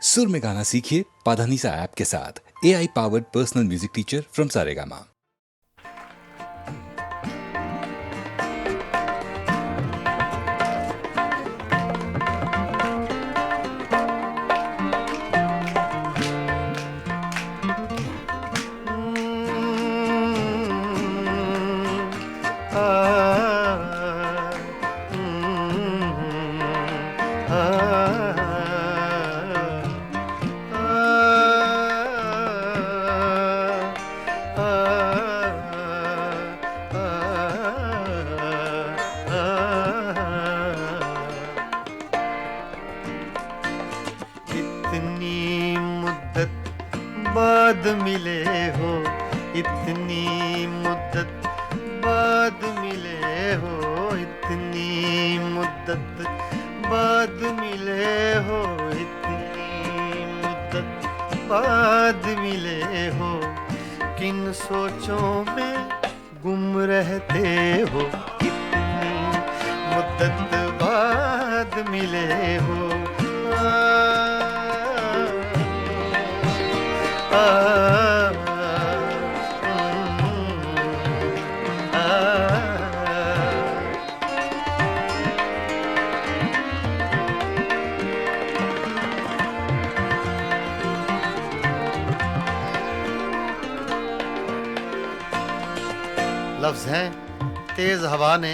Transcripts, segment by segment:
सुर में गाना सीखिए पाधानीसा ऐप के साथ। AI powered personal music teacher from Saregama. इतनी मुद्दत बाद मिले हो, इतनी मुद्दत बाद मिले हो, इतनी मुद्दत बाद मिले हो, इतनी मुद्दत बाद मिले हो। किन सोचों में गुम रहते हो, इतनी मुद्दत बाद मिले हो। लफ्ज़ हैं तेज हवा ने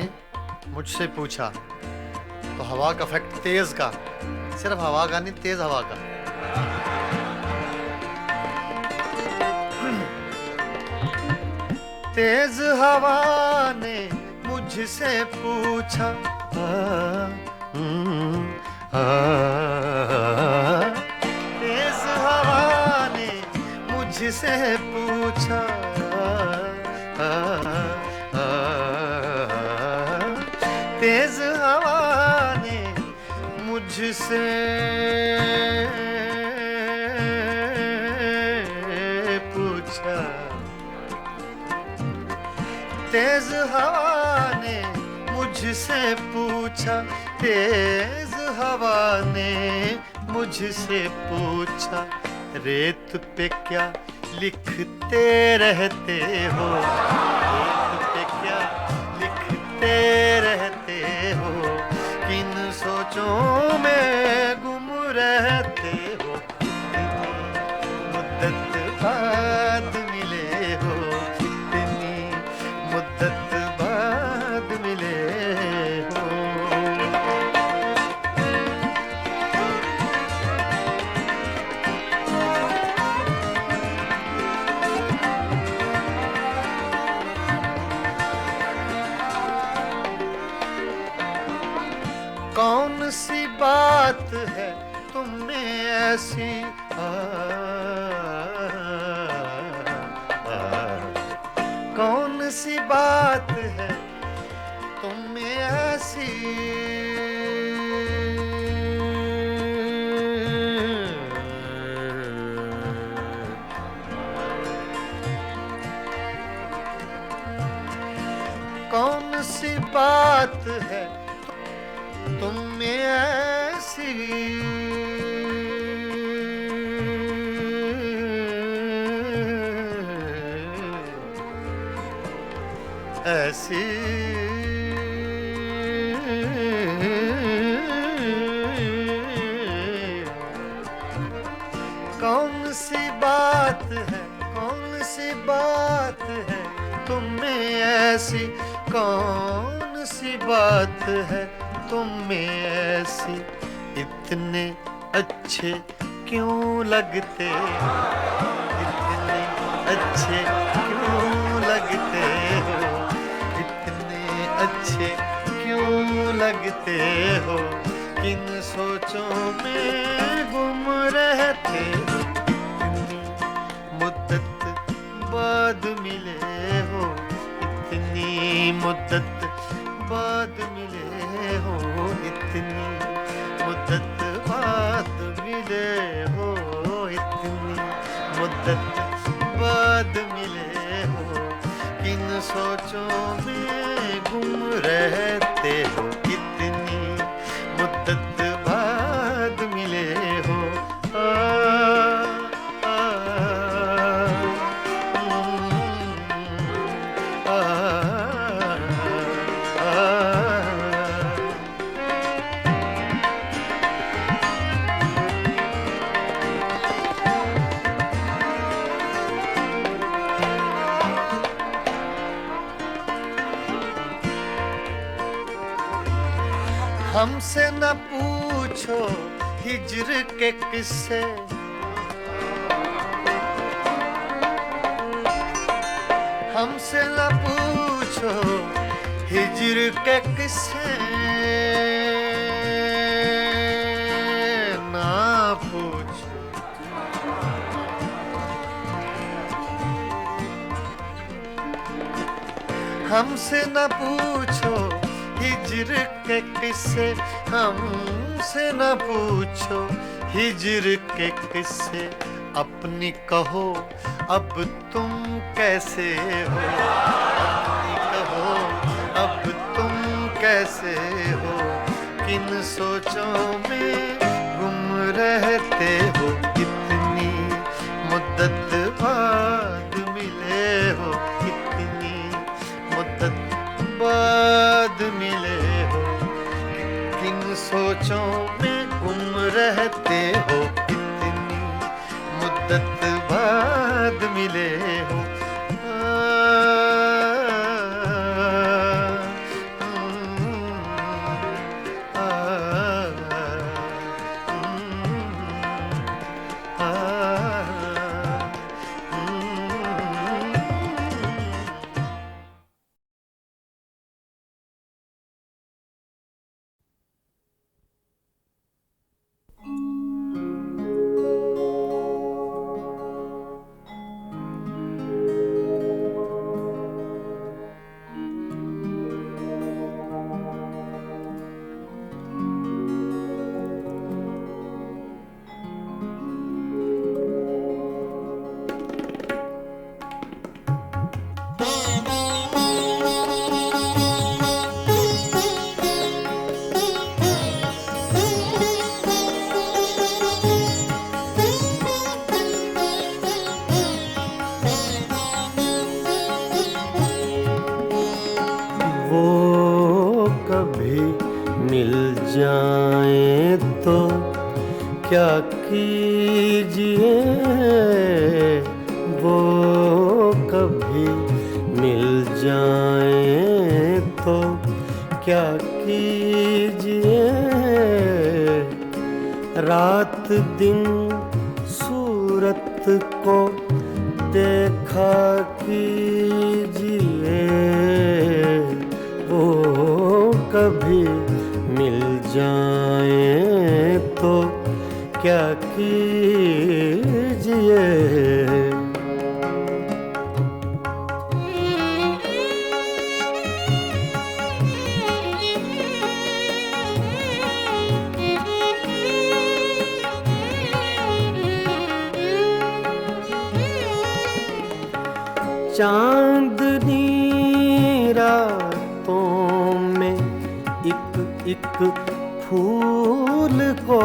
मुझसे पूछा, तो हवा का इफेक्ट तेज का, सिर्फ हवा का नहीं, तेज हवा का। तेज हवा ने मुझसे पूछा, तेज हवा ने मुझसे पूछा, तेज हवा ने मुझसे पूछा, तेज हवा ने मुझसे पूछा, तेज हवा ने मुझसे पूछा, रेत पे क्या लिखते रहते हो, रेत पे क्या लिखते रहते हो, किन सोचों में गुम रहते हो, मुद्दत बाद मिले हो, इतनी मुद्दत बाद मिले हो। कौन सी बात है तुम में ऐसी, कौन सी बात है तुम में ऐसी, कौन सी बात है तुम में ऐसी, ऐसी कौन सी बात है, कौन सी बात है तुम में ऐसी, कौन सी बात है तुम में ऐसी, इतने अच्छे क्यों लगते, इतने अच्छे क्यों लगते हो, इतने अच्छे क्यों लगते हो, किन सोचों में गुम रहते हो, इतनी मुद्दत बाद मिले हो, इतनी मुद्दत बाद मिले हो, इतनी मुद्दत बाद मिले हो, इतनी मुद्दत बाद मिले हो, किन सोचों में गुम रहते हो, इतनी मुद्दत बाद मिले हो। हमसे न पूछो हिज्र के किस्से, हमसे न पूछो हिज्र के किस्से, ना पूछो। हमसे न पूछो हिज्र के किस्से, हमसे न पूछो हिज्र के किस्से। अपनी कहो अब तुम कैसे हो, अपनी कहो अब तुम कैसे हो, किन सोचों में गुम रहते हो, कितनी मुद्दत बाद मिले हो, कितनी मुद्दत बाद मिले हो, किन सोचों में गुम रहते हो, कितनी मुद्दत बाद मिले हो। जाएं तो क्या कीजिए, वो कभी मिल जाएं तो क्या कीजिए। रात दिन सूरत को देखा कीजिए, वो कभी मिल जाएं तो क्या कीजिए। चांदनी रातों में एक फूल को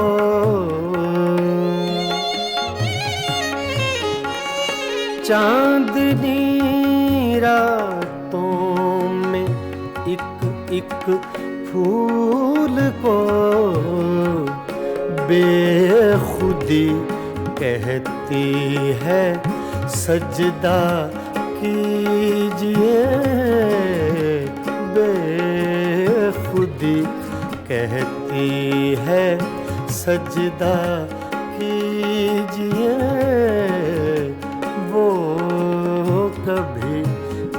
चांदनी रातों में एक फूल को बेखुदी कहती है सजदा कीजिए। बेखुदी कहती है सजदा कीजिए, वो कभी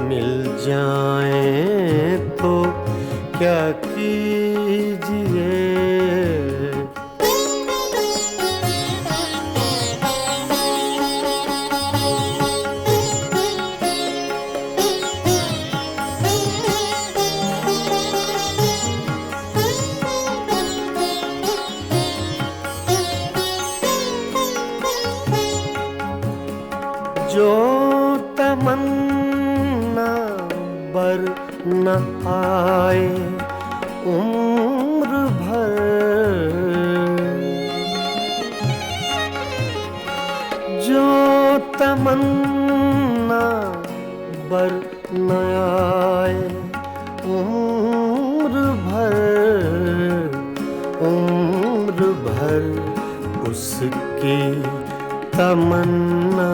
मिल जाएं तो क्या कीजिए। जो तमन्ना बर न आए उम्र भर, जो तमन्ना बर न आए उम्र भर उसकी तमन्ना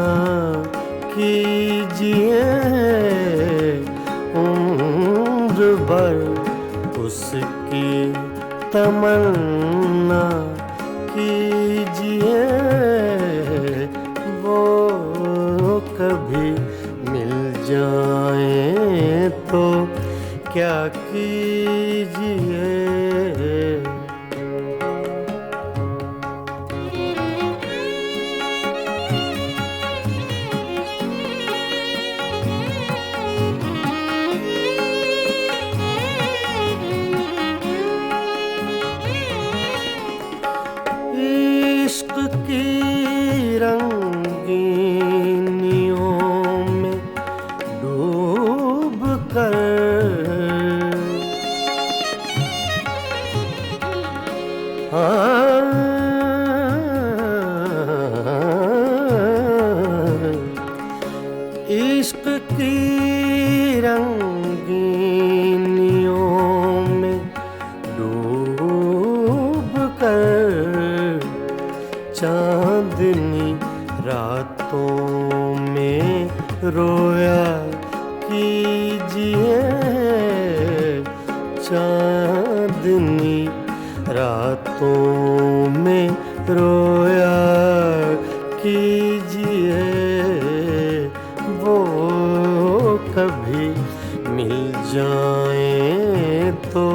कीजिए। उम्र भर उसकी तमन्ना कीजिए, वो कभी मिल जाए तो क्या कीजिए। इश्क की रंगीनियों में डूब कर इश्क की रंगीनियों में डूब कर चांदनी रातों में रोया कीजिए, चांदनी रातों में रोया कीजिए, वो कभी मिल जाए तो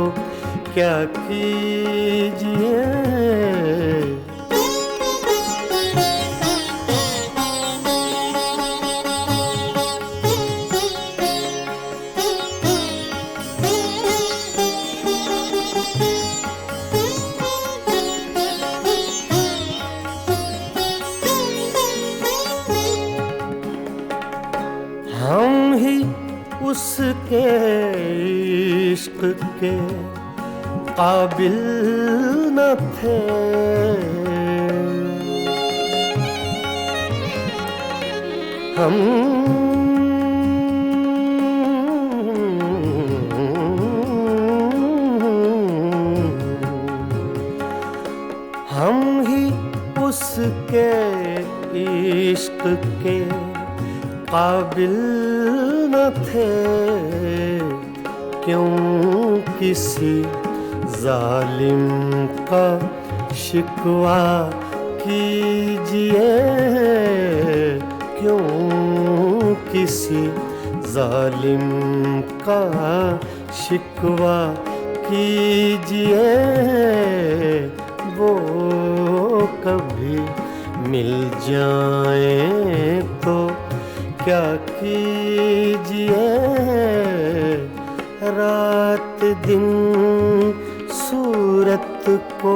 क्या कीजिए। हम ही उसके इश्क के काबिल न थे, हम ही उसके इश्क के काबिल न थे, क्यों किसी जालिम का शिकवा कीजिए, क्यों किसी जालिम का शिकवा कीजिए, वो कभी मिल जाए तो क्या कीजिए। रात दिन सूरत को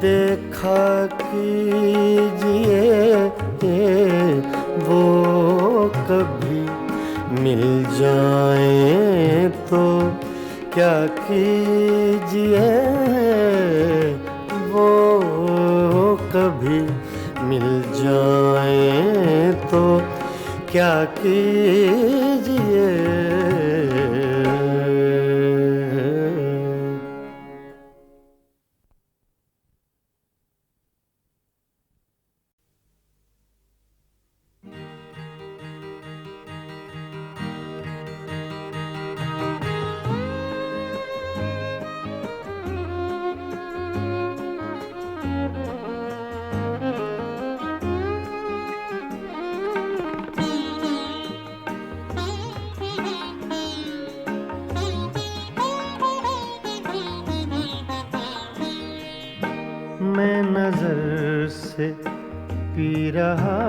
देखा कीजिए, वो कभी मिल जाए तो क्या कीजिए, वो कभी मिल जाए तो क्या कीजिए। मैं नजर से पी रहा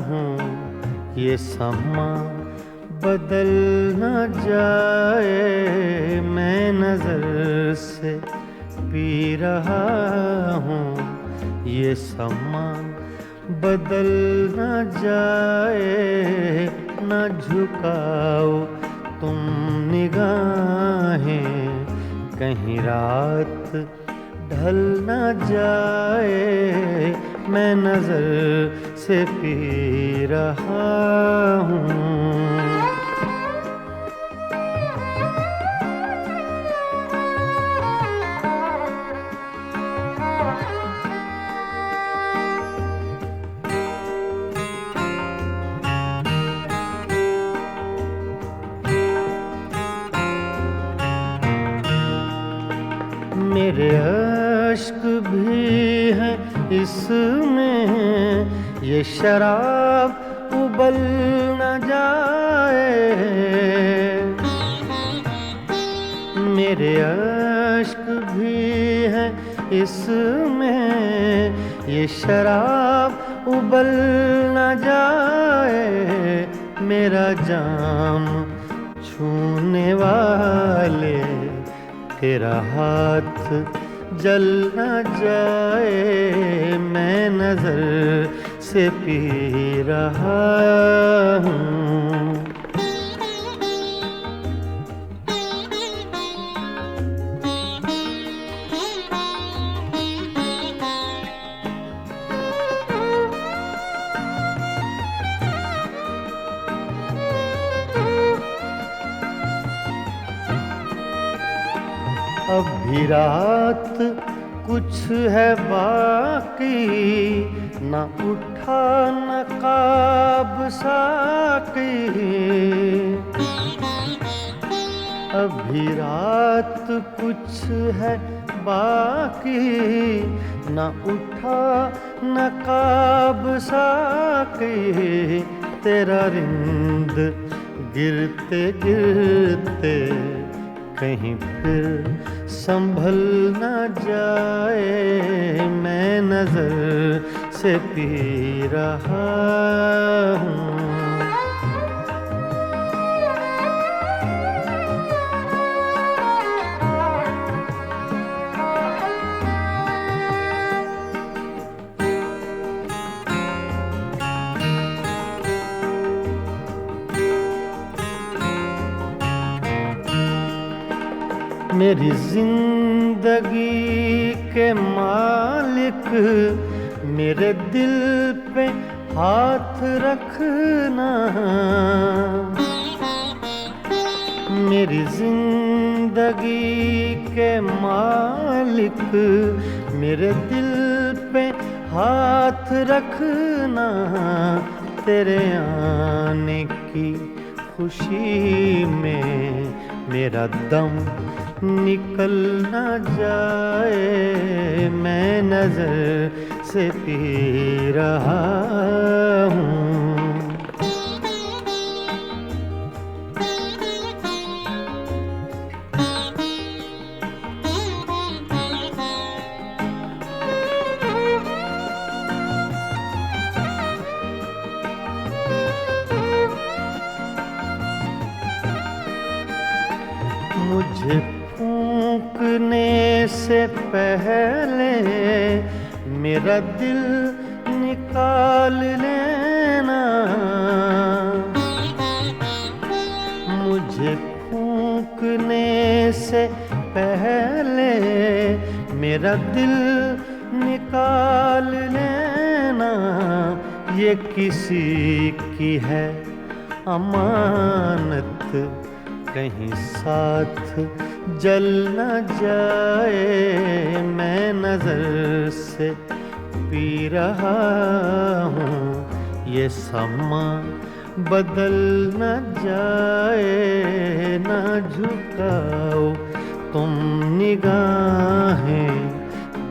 हूँ, ये समा बदल न जाए। मैं नजर से पी रहा हूँ, ये समा बदल न जाए। न झुकाओ तुम निगाहें, कहीं रात ढल न जाए। मैं नजर से पी रहा हूँ। मेरे अश्क भी हैं इसमें, ये शराब उबल न जाए। मेरे अश्क भी हैं इसमें, ये शराब उबल न जाए। मेरा जाम छूने वाले तेरा हाथ जल न जाए। मैं नजर से पी रहा हूँ। अब भी रात कुछ है बाकी, न उठा नकाब साकी। अब भी रात कुछ है बाकी, न उठा नकाब साकी। तेरा रिंद गिरते गिरते कहीं फिर संभल न जाए। मैं नजर से पी रहा हूँ। मेरी जिंदगी के मालिक, मेरे दिल पे हाथ रखना। मेरी जिंदगी के मालिक, मेरे दिल पे हाथ रखना। तेरे आने की खुशी में मेरा दम निकल न जाए। मैं नजर से पी रहा हूँ। मुझे फूंकने से पहले मेरा दिल निकाल लेना। मुझे फूंकने से पहले मेरा दिल निकाल लेना। ये किसी की है अमानत, कहीं साथ जल न जाए। मैं नजर से पी रहा हूँ। ये समा बदल न जाए। न झुकाओ तुम निगाहें,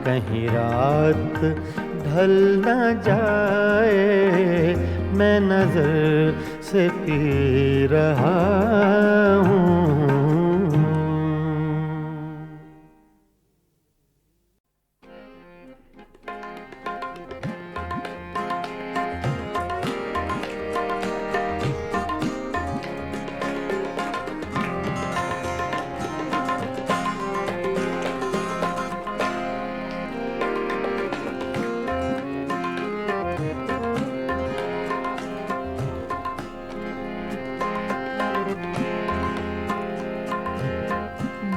कहीं रात ढल न जाए। मैं नजर से पी रहा हूँ।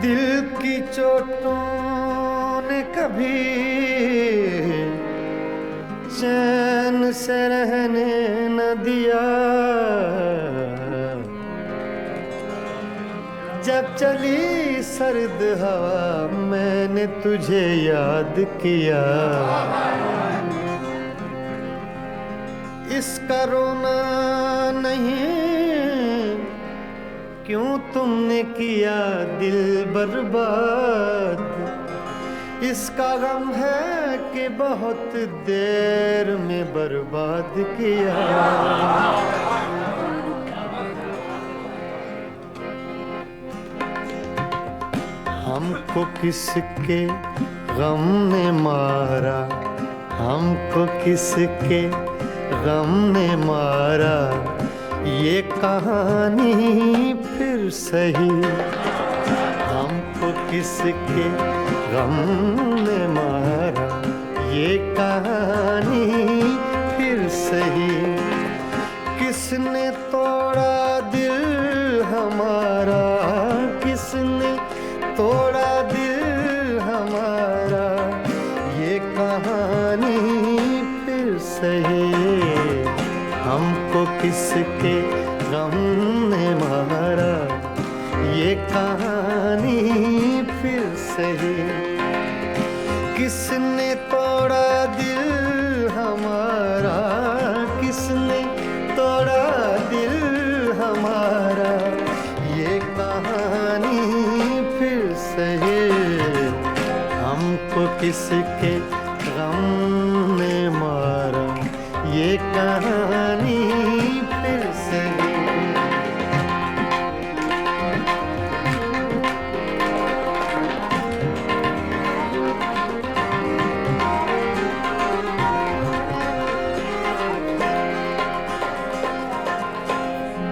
दिल की चोटों ने कभी चैन से रहने न दिया। जब चली सर्द हवा मैंने तुझे याद किया। इसका रोना नहीं, क्यों तुमने किया दिल बर्बाद। इसका गम है कि बहुत देर में बर्बाद किया। हमको किसके गम ने मारा, हमको किसके गम ने मारा, ये कहानी फिर सही। हमको किसके गम ने मारा, ये कहानी फिर सही। किसने तोड़ा दिल हमारा, किसने तोड़ा दिल हमारा, ये कहानी फिर सही। हमको किसके गम ने मारा, ये कहानी फिर सही। किसने तोड़ा दिल हमारा, किसने तोड़ा दिल हमारा, ये कहानी फिर सही। हमको किसके गम ने मारा, ये कहानी फिर सही।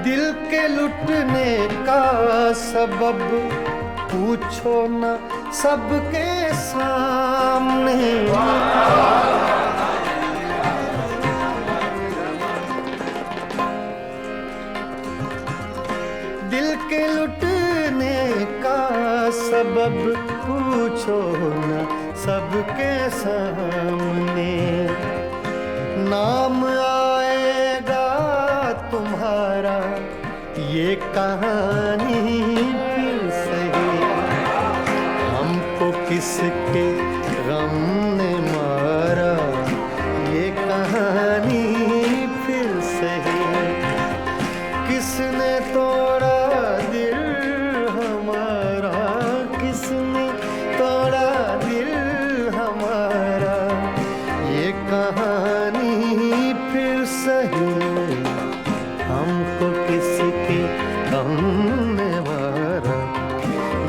दिल के लुटने का सबब पूछो न सबके सामने। दिल के लुटने का सबब पूछो न सबके सामने। नाम आएगा तुम्हारा, ये कहानी फिर सही। हमको किसके गम ने मारा, ये कहानी फिर सही। किसने तोड़ा दिल हमारा, किसने तोड़ा दिल हमारा, ये कहानी फिर सही। हमको किसके गम ने मारा,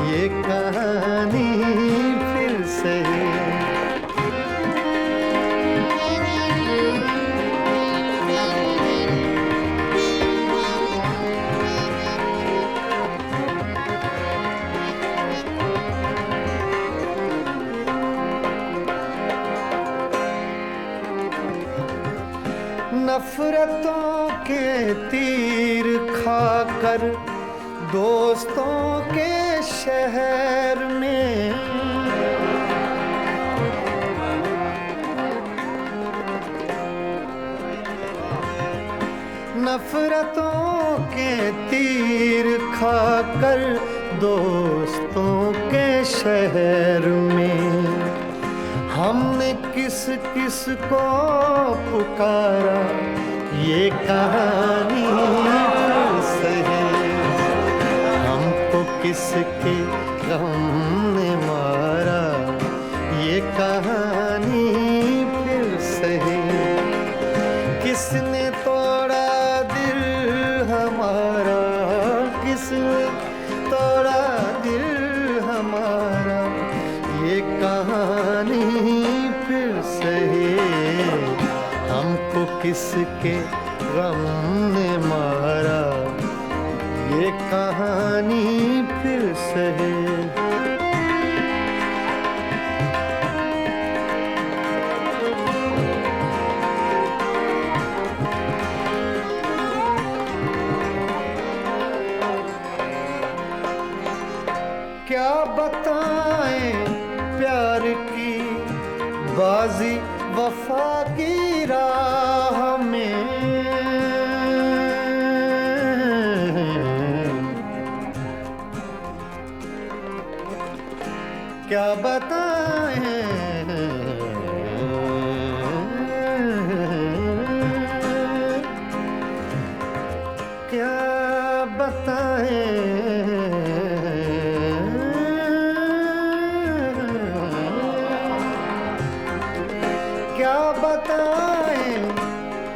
ये कहानी फिर सही। नफरतों के तीर खाकर दोस्तों के शहर में, नफरतों के तीर खाकर दोस्तों के शहर में। हमने किस किस को पुकारा, ये कहानी फिर सही। हमको किसके गम ने मारा, ये कहानी फिर सही। किसने तोड़ा दिल हमारा, किसने तोड़ा दिल हमारा, ये कहानी फिर सही। हमको किसके गम ने मारा, ये कहानी फिर सही। क्या बताएं प्यार की बाजी वफा की राह में। क्या बताएं क्या बताएं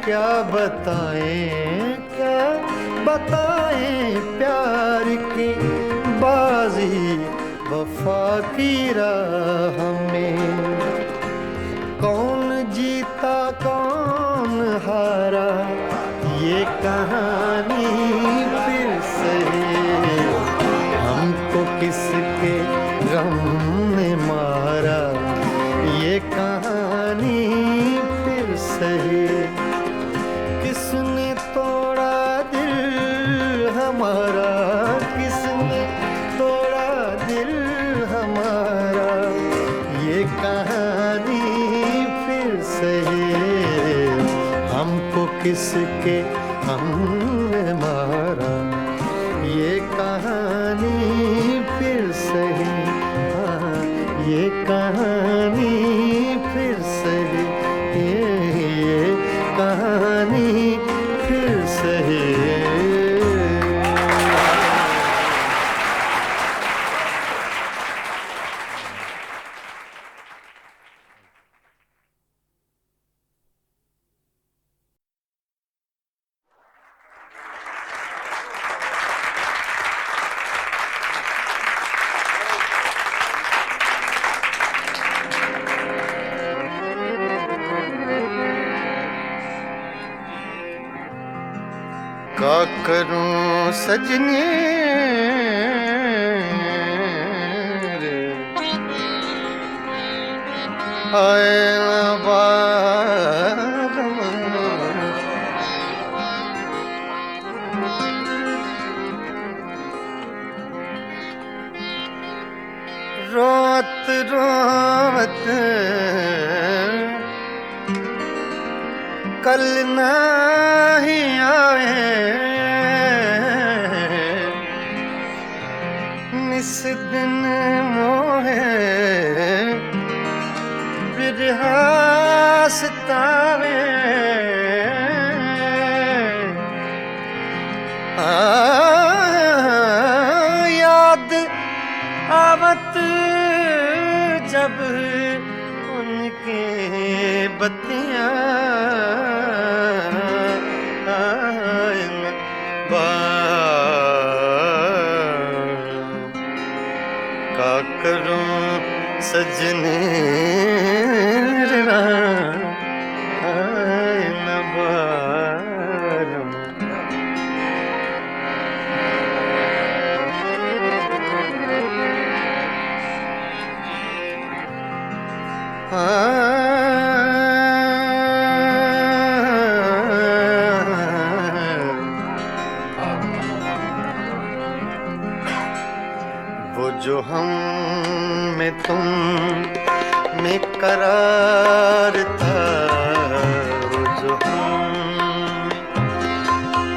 क्या बताएं प्यार की बाजी वफा की राह में। कौन जीता कौन हारा ये कहानी फिर से, हमको किसके गम ने मारा ये कहानी फिर से। किसने तोड़ा दिल हमारा, किसने तोड़ा दिल हमारा ये कहानी फिर से, हमको किसके हमने मारा ये कहानी फिर से। हाँ, ये कहानी फिर से, ये कहानी फिर से। क्या करूं सजनी आए ना बार, रोत रोत कल नहीं आए, निस दिन मोहे बिरहा सतावे। याद आवत जब उनके बत्तियां का करूं सजने न बारम। वो जो हम में तुम में करार था, वो जो हम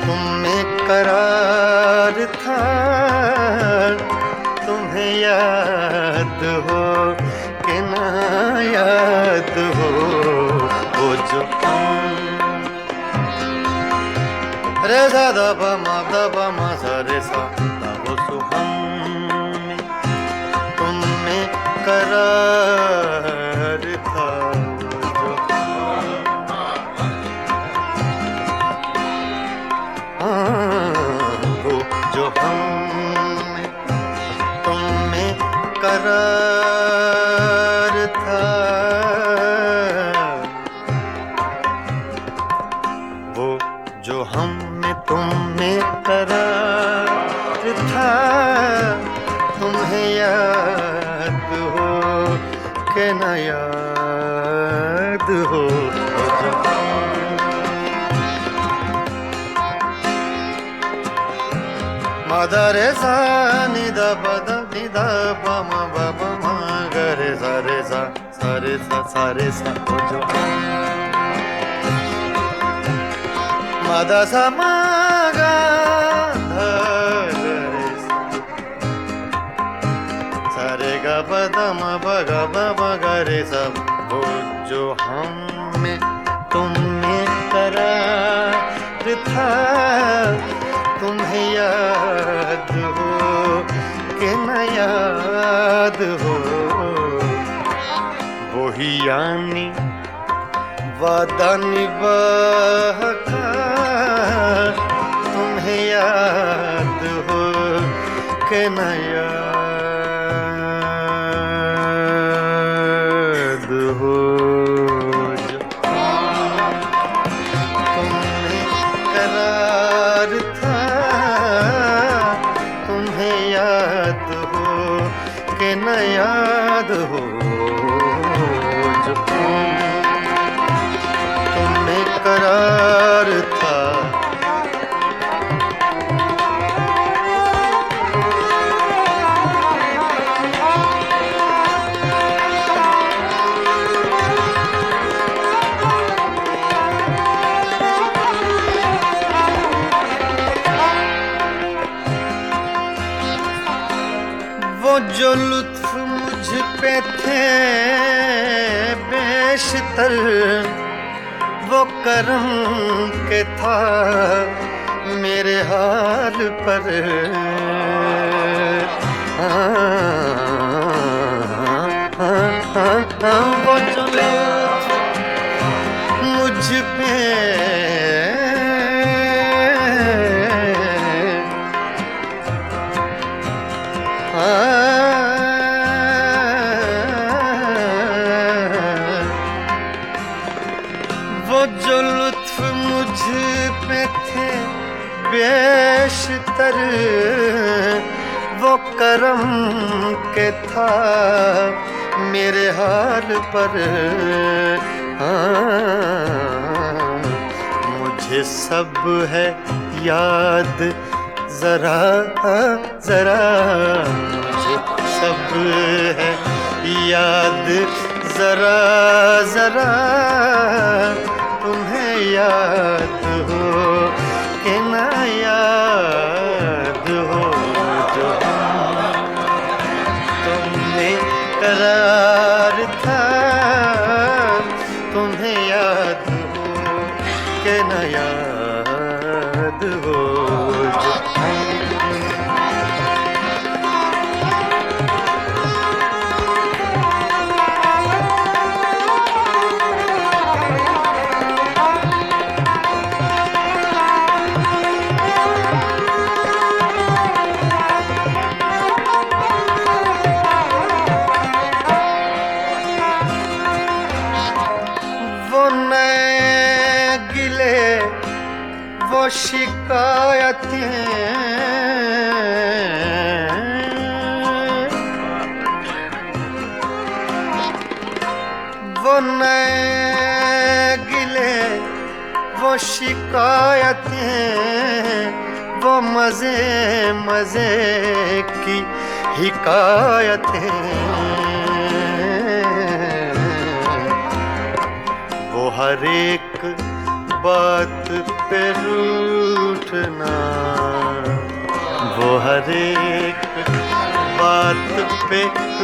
तुम में करार था, तुम्हें याद हो कि ना याद हो। वो जो हम रे सा दा पा मा सा रे सा दा वो सो हम करार था, वो जो हम तुम में करार था, वो जो हम में तुम में करार था, तुम्हें याद हो के न याद हो। मादा रे सा नि दा पा दा नि दा पा मा बा पा मा गा रे सा रे सा सा रे सा सा रे सा। वो जो मादा सा मा गा धा रे सा रे गा पा दा मा बा गा बा बा गा रे सा। वो जो हम में तुम में करार था, तुम्हें याद हो कि न याद हो। वही यानी वादा निभाया तुम्हें याद हो कि न याद हो जो तुम्हें करार था तुम्हें याद हो कि न याद हो जो तुम्हें करार था वो जो लुत्फ मुझ पे थे बेशतर वो करम के था मेरे हाल पर वो जो लुत्फ मुझ पे वो जो लुत्फ मुझ पे थे बेशतर वो करम के था मेरे हाल पर मुझे सब है याद जरा जरा मुझे सब है याद जरा जरा तुम्हें याद हो कि न याद हो जो तुमने करार था तुम्हें याद हो कि न याद हो जो वो नए गिले वो शिकायतें वो नए गिले वो शिकायतें वो मजे मजे की हिकायतें वो हर एक बात पे रूठना वो हर एक बात पे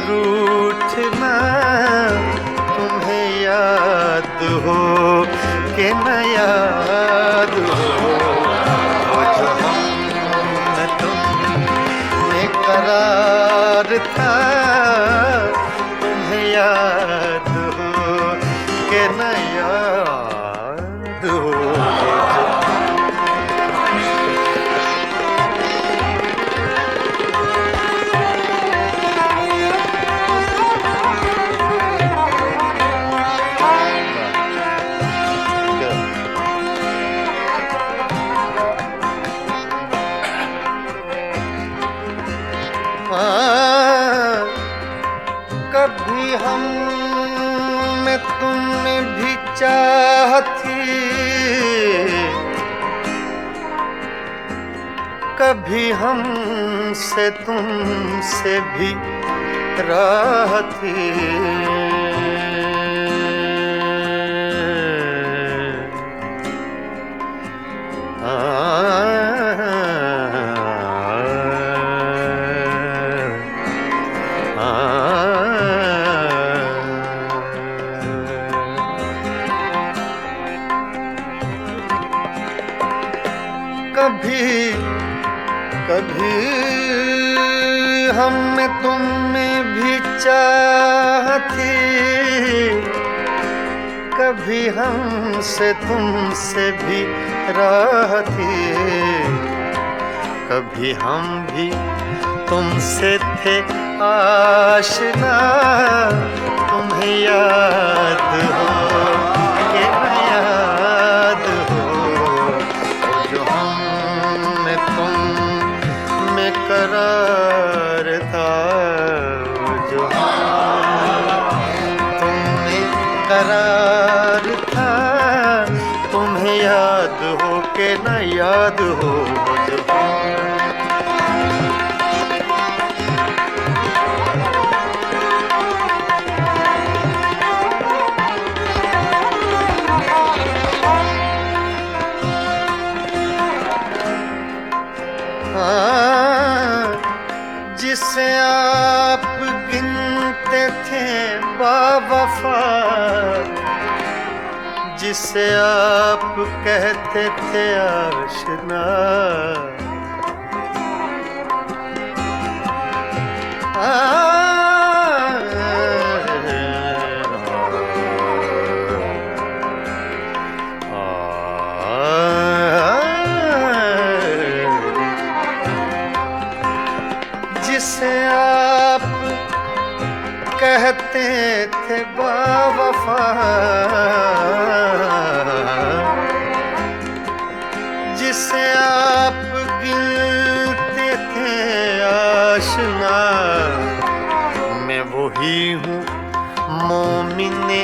रूठना तुम्हें याद हो कि न याद हो वो जो हम तुमने करार था तुम्हें याद हो कि न याद हो कभी हम में तुमने भी चाहती कभी हम से तुमसे भी राहती कभी कभी हम में तुम में भी चाहती कभी हमसे तुमसे भी राह थी, कभी हम भी तुमसे थे आशना। तुम्हें याद हो कि न याद हो, वो जो हम में तुम में करार था, वो जो करार था। तुम्हें याद हो के न याद हो, जो जिसे आप गिनते थे बावफा, जिसे आप कहते थे आशना, जिसे आप कहते थे बावफा, जिसे आप गिनते थे आशना। मैं वही हूँ मोमिने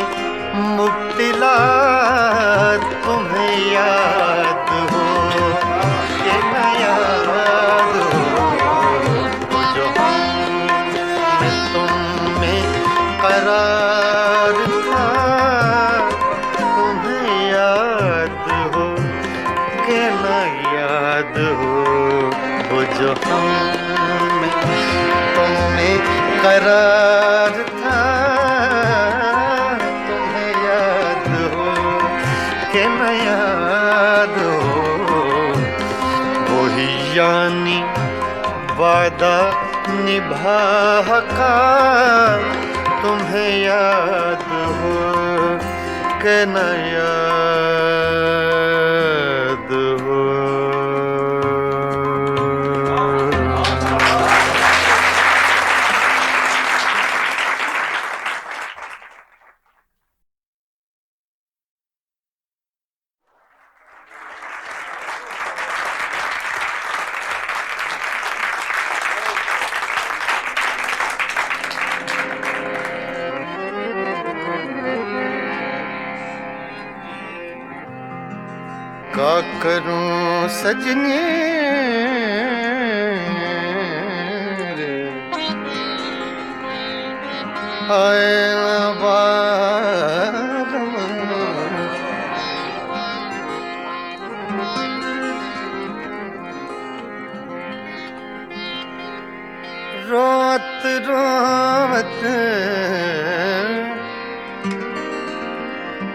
मुब्तिला, तुम्हें याद हो कि न याद हो, जो मैं तुम में करार था। तुम्हें याद हो कि न याद हो, वो जो हम में तुम में करार था। तुम्हें याद हो कि न याद हो, वही यानी वादा निभा का। तुम्हें याद हो कि न याद हो। क्या करूं सजनी आए न बारम, रोत रोत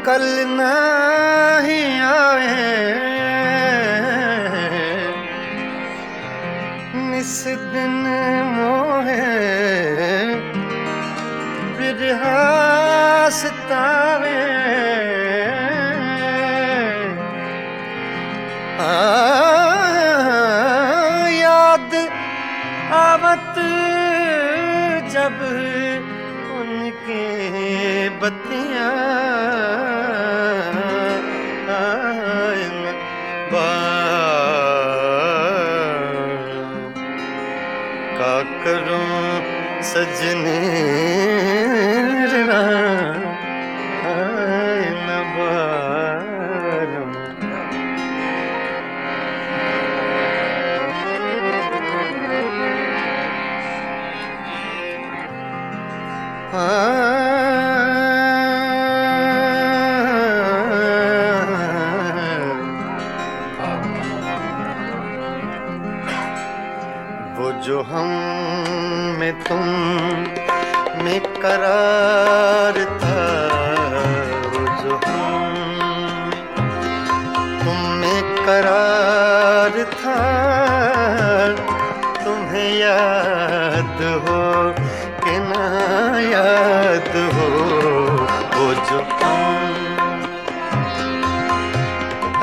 कल नहीं आए, निस दिन मोहे बिरहा सतावे। याद आवत जब उनके बत्तियां का करूं सजने न बारम। वो जो हम में तुम में करार था, वो जो हम तुम में करार था। तुम्हें याद हो कि ना याद हो, वो जो हम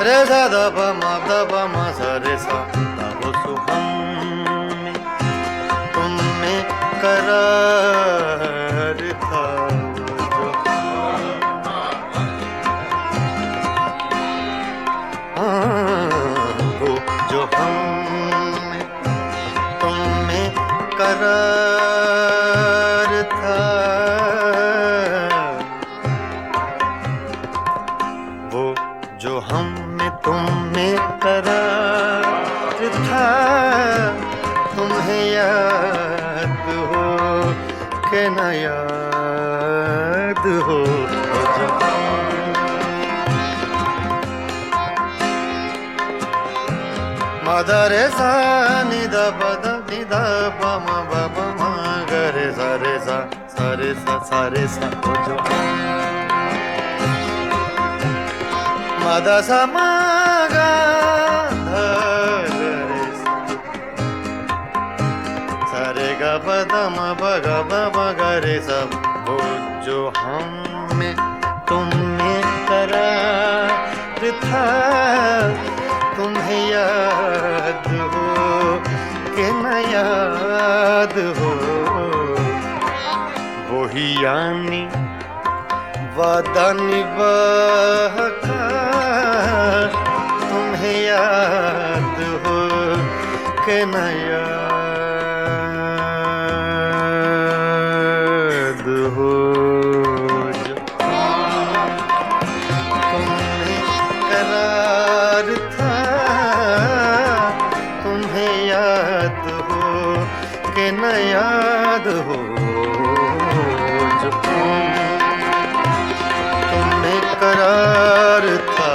रे सा द प म सा रे सा तब सुहम में तुम में करार था वो जो हम में तुम में करार था वो जो हम में तुम में करार था तुम्हें याद हो कि न याद हो जो मद रे सा नि द प द नि द प म ब प म ग रे सा रे सा सा रे सा सा रे सा वो जो मद सा म ग ध रे सा रे ग प द म प ग प म ग रे सा वो जो हम में तुम में करार था तुम्हें याद हो कि न याद हो वही यानी वादा निभाका तुम्हें याद हो कि न याद हो जो तुम्हें करार था तुम्हें याद हो कि न याद हो जो तुम्हें करार था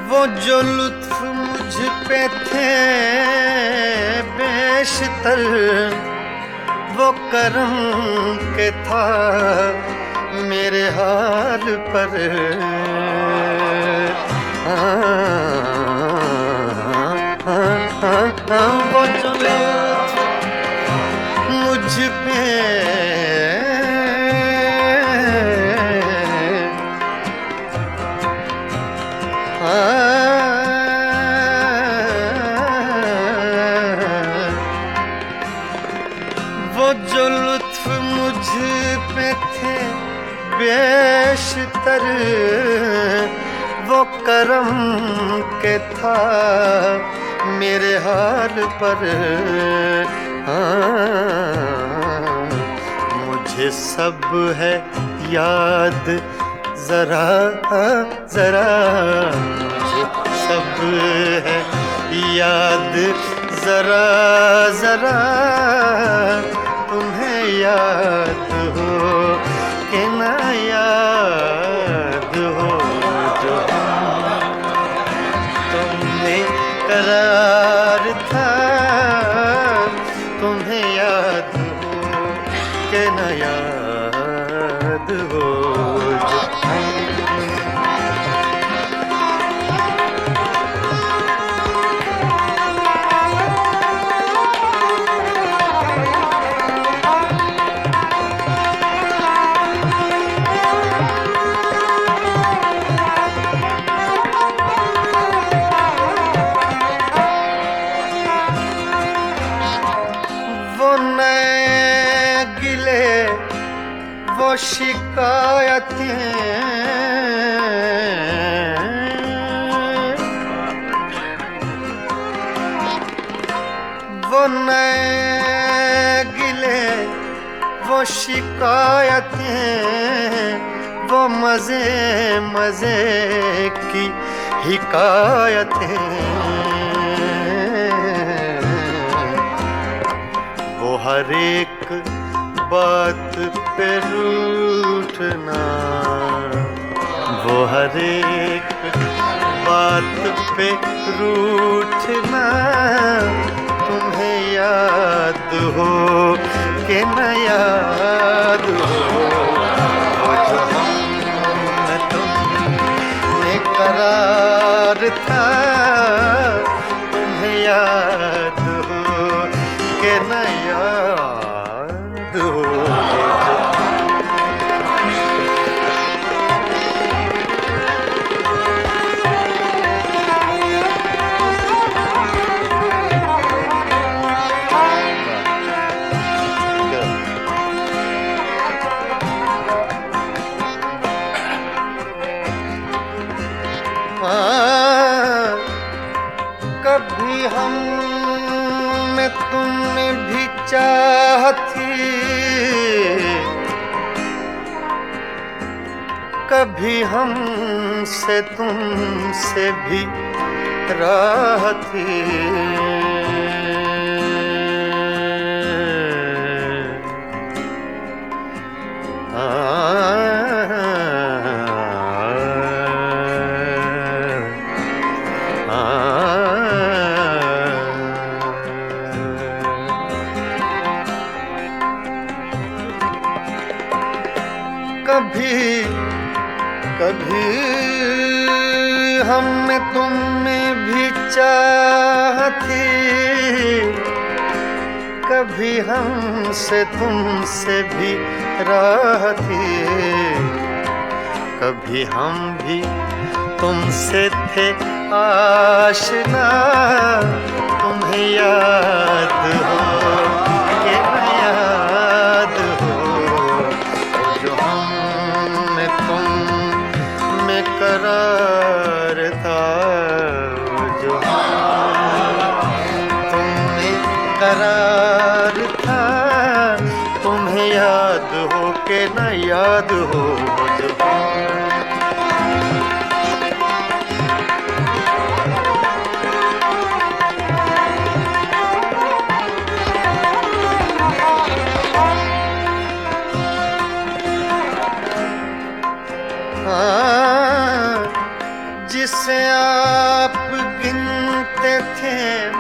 वो जो लुत्फ मुझ पे थे बेशतर वो करम के था मेरे हाल पर वो जो लुत्फ मुझ पे वो जो लुत्फ मुझ पे थे बेशतर वो करम के था मेरे हाल पर मुझे सब है याद जरा जरा मुझे सब है याद जरा जरा तुम्हें याद हो कि न याद हो जो तुमने करार था तुम्हें याद हो कि न याद हो जो वो नए गिले वो शिकायतें वो नए गिले वो शिकायतें वो मजे मजे की हिकायतें वो हर एक बात पे रूठना वो हर एक बात पे रूठना तुम्हें याद हो कि न याद हो था, तुम्हें याद हो कि न याद हो। कभी हम में तुमने भी चाह थी, कभी हम से तुमसे भी राह थी। कभी कभी हम में तुम में भी चाह थी, कभी हमसे तुमसे भी राह थी। कभी हम भी तुमसे थे आशना, तुम्हें याद हो कि न याद हो। जो हम में तुम में करार था, जो तुम में करार था, तुम्हें याद हो कि न याद हो। जो जिसे आप गिनते थे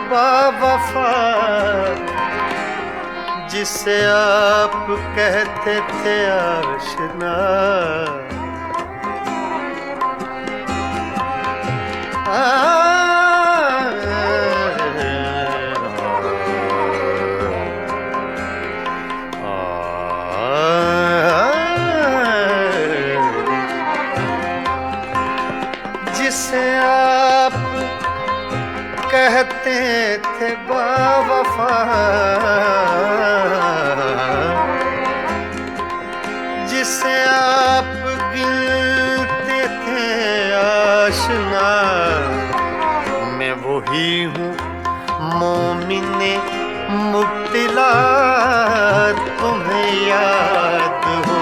बावफा, जिसे आप कहते थे आशना, जिसे आप कहते थे बावफा, जिसे आप गिनते थे आशना, मैं वही हूँ मोमिने मुब्तिला, तुम्हें याद हो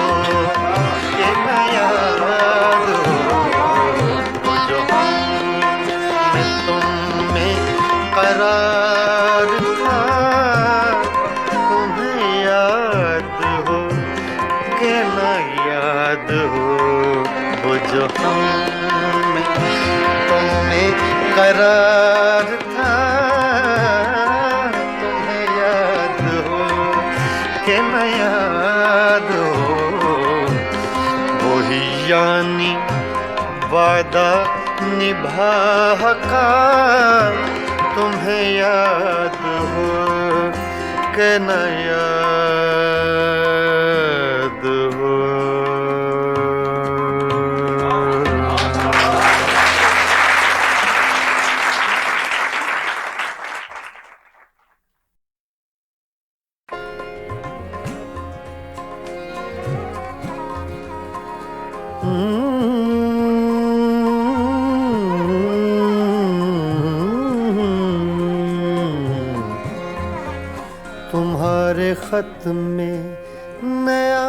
कि न याद हो। करार था, तुम्हें याद हो कि न याद हो। वो जो हम तुम्हें करार था, तुम्हें याद हो कि न याद हो। वही यानी वादा निभा का, तुम्हें याद हो कि न याद हो। तुम्हारे खत में नया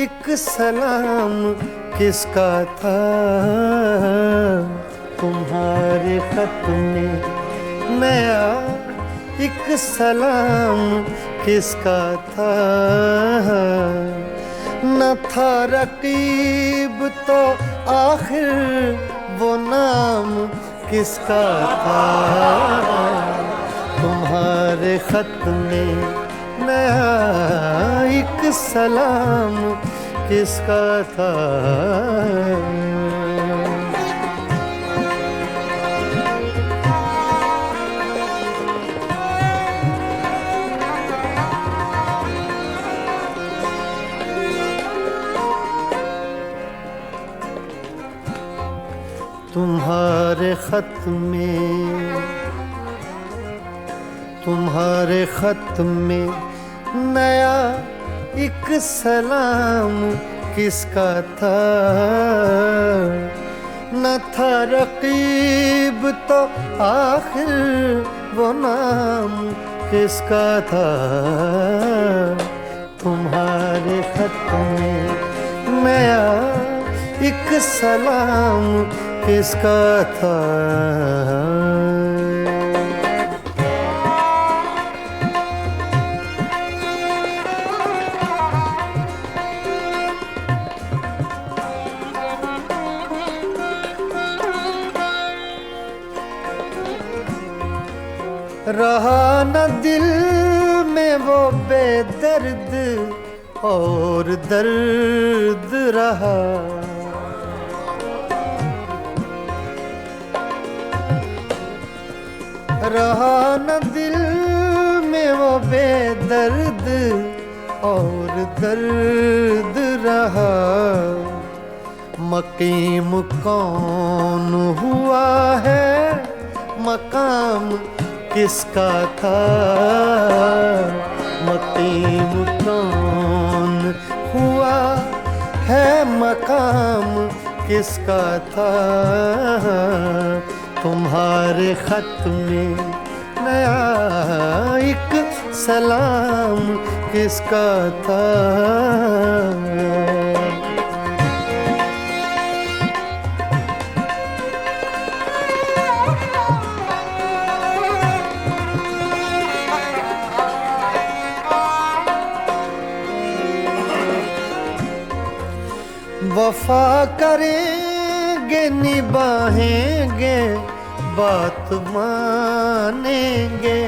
एक सलाम किसका था, तुम्हारे खत में नया एक सलाम किसका था। न था रकीब तो आखिर वो नाम किसका था, तुम्हारे खत में नया एक सलाम किसका था। तुम्हारे खत में नया एक सलाम किसका था, न था रकीब तो आखिर वो नाम किसका था। तुम्हारे खत में नया एक सलाम किसका था। रहा न दिल में वो बेदर्द और दर्द रहा, रहा न दिल में वो बेदर्द और दर्द रहा। मकीम कौन हुआ है, मकाम किसका था। मकीम कौन हुआ है, मकाम किसका था। तुम्हारे खत में नया एक सलाम किसका था। वफा करेंगे निभाएंगे बात मानेंगे।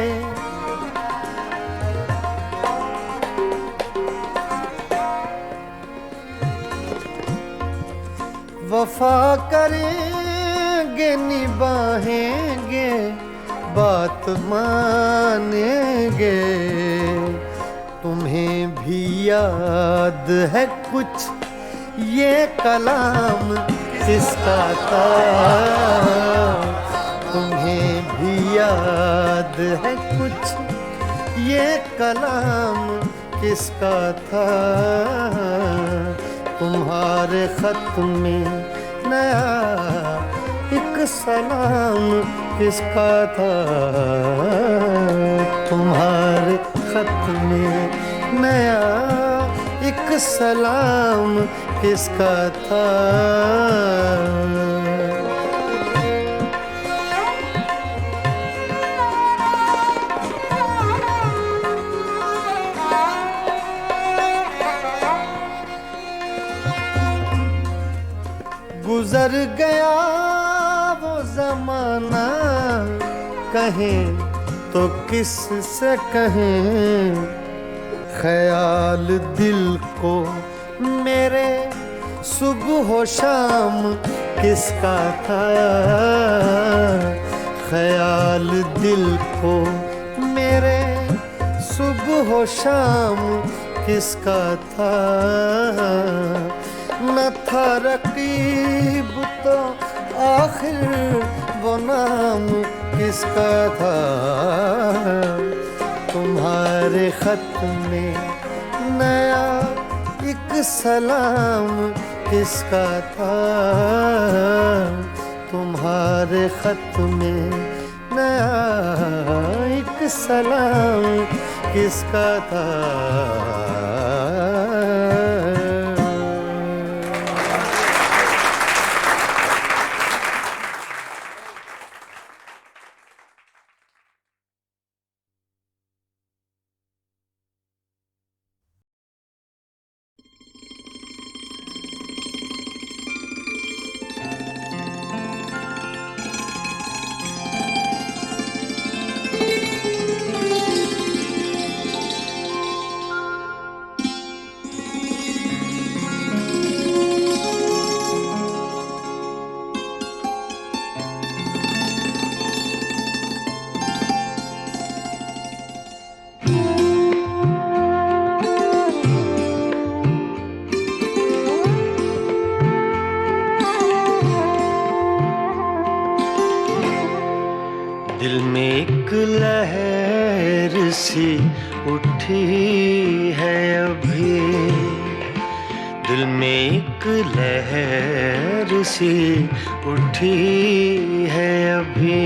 वफा करेंगे निभाएंगे बात मानेंगे। तुम्हें भी याद है कुछ ये कलाम किसका था। तुम्हें भी याद है कुछ ये कलाम किसका था। तुम्हारे खत में नया एक सलाम किसका था। तुम्हारे खत में नया एक सलाम किसका था। गुजर गया वो जमाना, कहें तो किस से कहें। ख्याल दिल को मेरे सुबह शाम किसका था। ख्याल दिल को मेरे सुबह शाम किसका था। न था रकीब तो आखिर वो नाम किसका था। तुम्हारे खत में नया एक सलाम किसका था। तुम्हारे खत में नया एक सलाम किसका था। सी उठी है अभी, दिल में एक लहर सी उठी है अभी,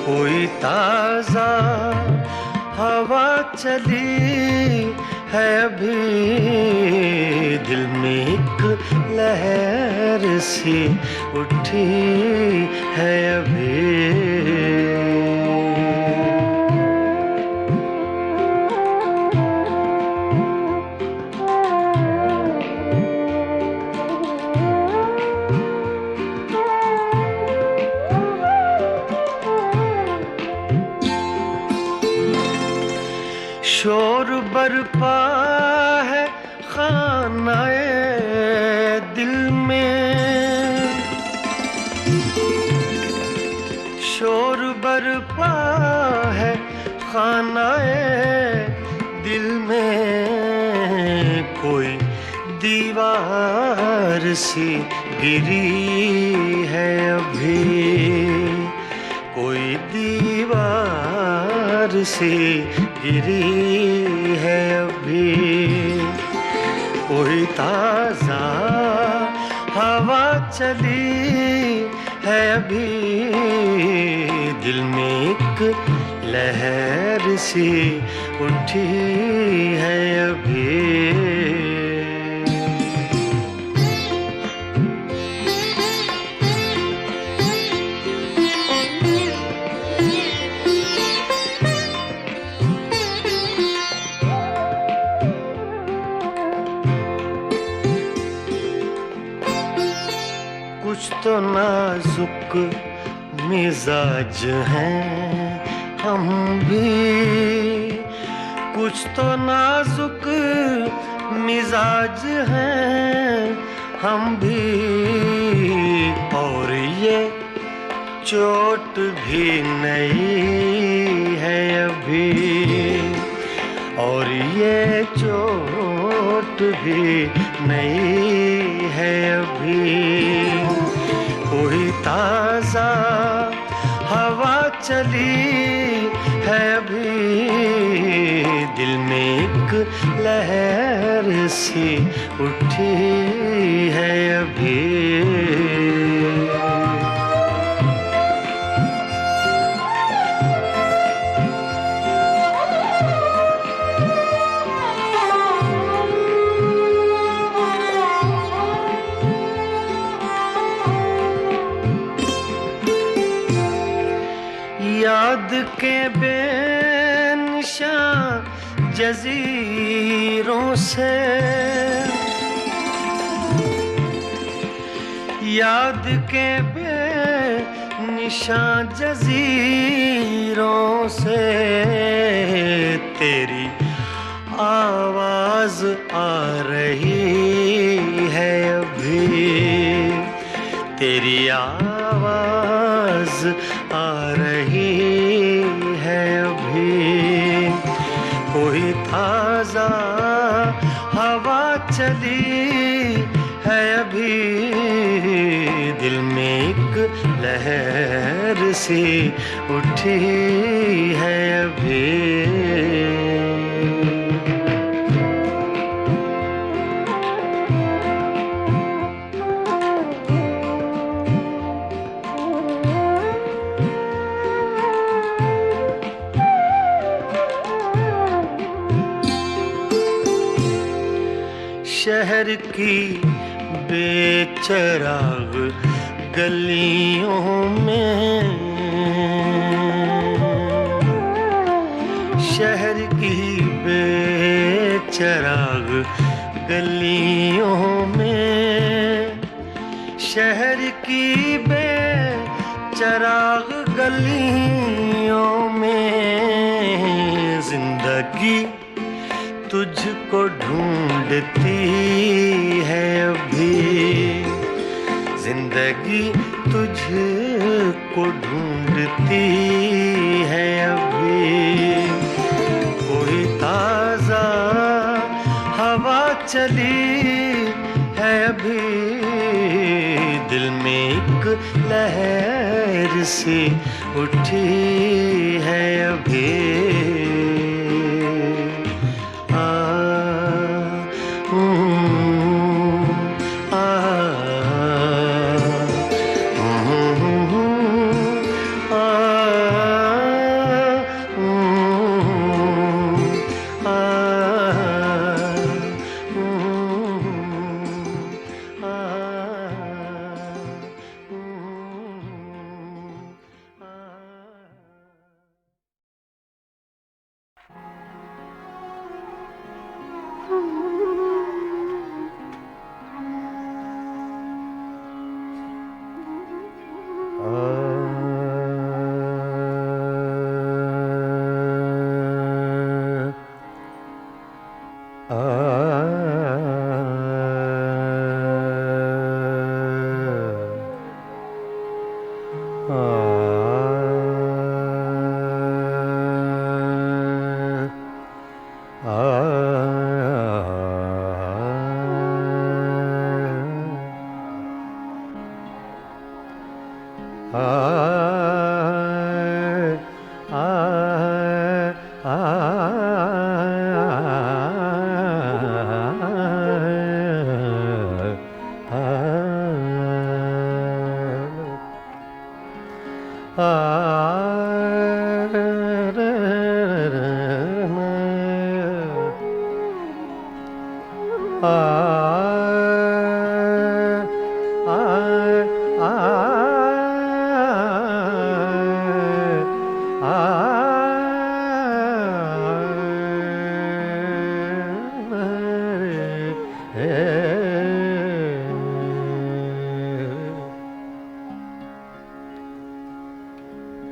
कोई ताजा हवा चली है अभी, दिल में एक लहर सी उठी है अभी। शोर बरपा है खानाए दिल में, शोर बरपा है खानाए दिल में, कोई दीवार सी गिरी है अभी, कोई दीवार सी गिरी है अभी, कोई ताजा हवा चली है अभी, दिल में एक लहर सी उठी है अभी। कुछ तो नाजुक मिजाज हैं हम भी, कुछ तो नाजुक मिजाज हैं हम भी, और ये चोट भी नहीं है अभी, और ये चोट भी नहीं है अभी, कोई ताजा हवा चली है अभी, दिल में एक लहर सी उठी है अभी। याद के बेनिशान जजीरों से, याद के बेनिशान जजीरों से, तेरी आवाज आ रही है अभी, तेरी आवाज आ रही है अभी, कोई ताजा हवा चली है अभी, दिल में एक लहर सी उठी है अभी। शहर की बेचराग गलियों में, शहर की बेचराग गलियों में, शहर की बेचराग गलियों में, जिंदगी तुझको ढूंढती है अभी, जिंदगी तुझको ढूंढती है अभी, कोई ताजा हवा चली है अभी, दिल में एक लहर सी उठी है अभी।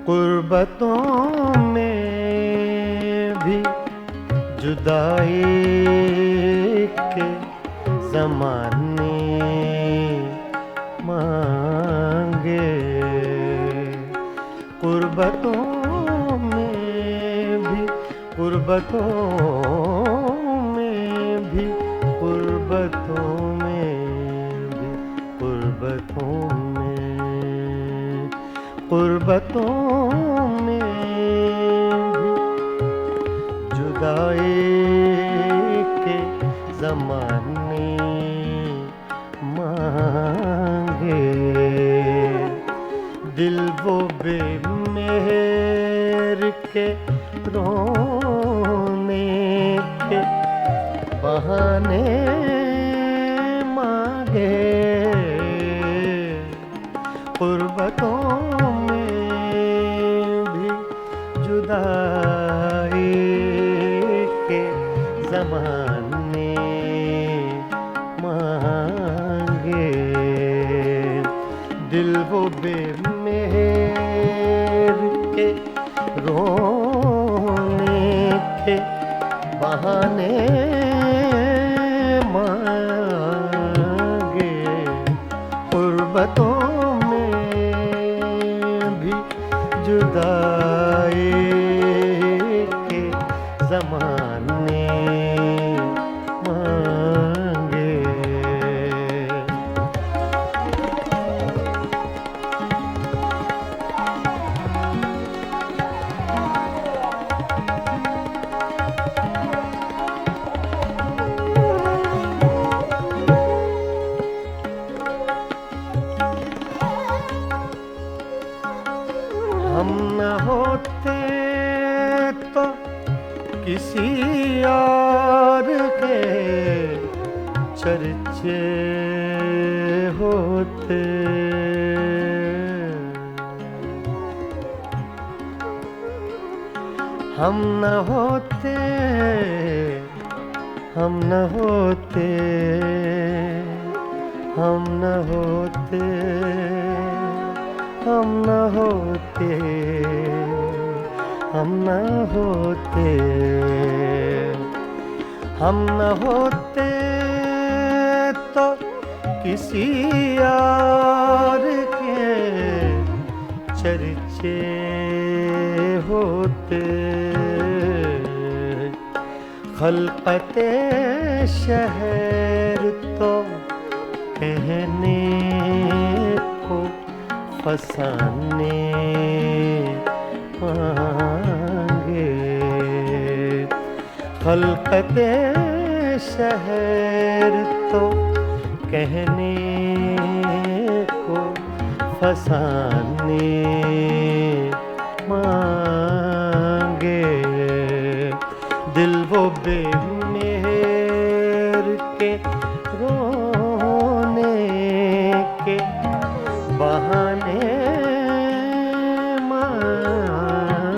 गुर्बतों में भी जुदाई के ज़माने मांगे, गुर्बतों में भी, गुर्बतों में भी, गुर्बतों में भी, गुर्बतों में, गुर्बतों में भी जुदाई के ज़माने मांगे, दिल वो बेमेहर के रोने के बहाने मांगे, गुर्बतों जुदाई के ज़माने मांगे, दिल वो बेमेहर के रोने के बहाने मांगे, गुर्बतों में भी जुदाई ज़माने मांगे। हम न होते तो किसी और के चर्चे होते, हम न होते, हम न होते, हम न होते, हम न होते, हम न होते, हम न होते तो किसी और के चर्चे होते, खलकते शहर तो कहने को फसाने मांगे, खलकते शहर तो कहने को फसाने मांगे, दिल वो बेमेहर के रोने के बहाने मांगे,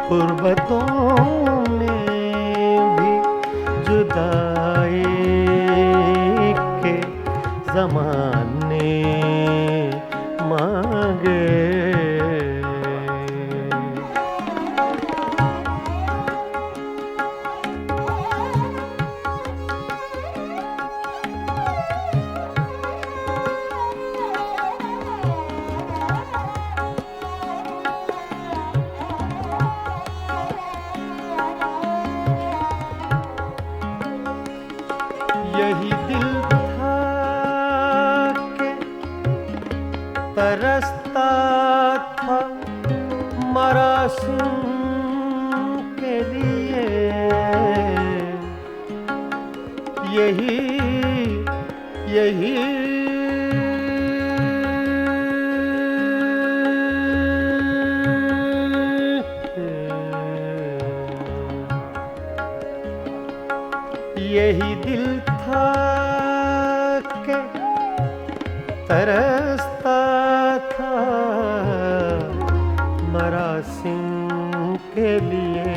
गुर्बतों में भी जुदाई के ज़माने मांगे। यही दिल था कि यही यही दिल था के तरसता था मरासिम के लिए,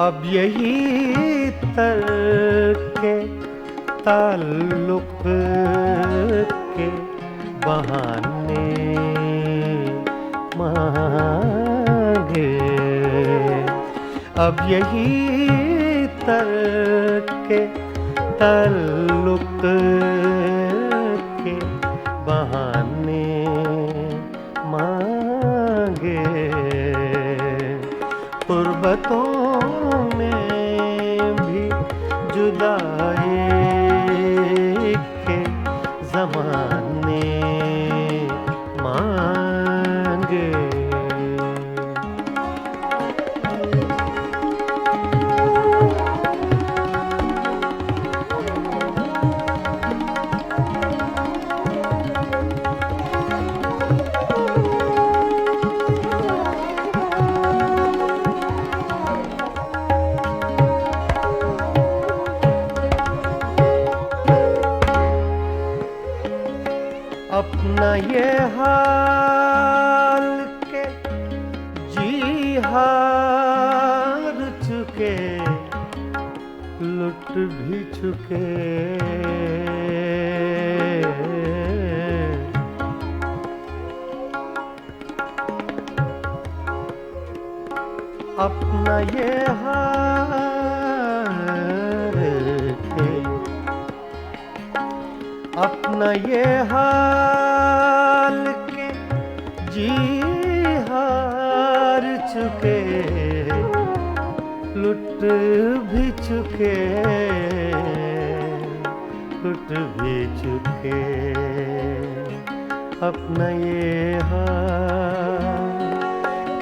अब यही तरके ताल्लुक के बहाने मांगे, अब यही तरके ताल्लुक के बहाने मांगे। गुर्बतों में भी जुदाई के ज़माने मांगे। अपना ये हाल के जी हार चुके, लुट भी चुके, अपना ये हाल के, अपना ये हाल के जी हार चुके, लुट भी चुके, लुट भी चुके। अपना ये हाल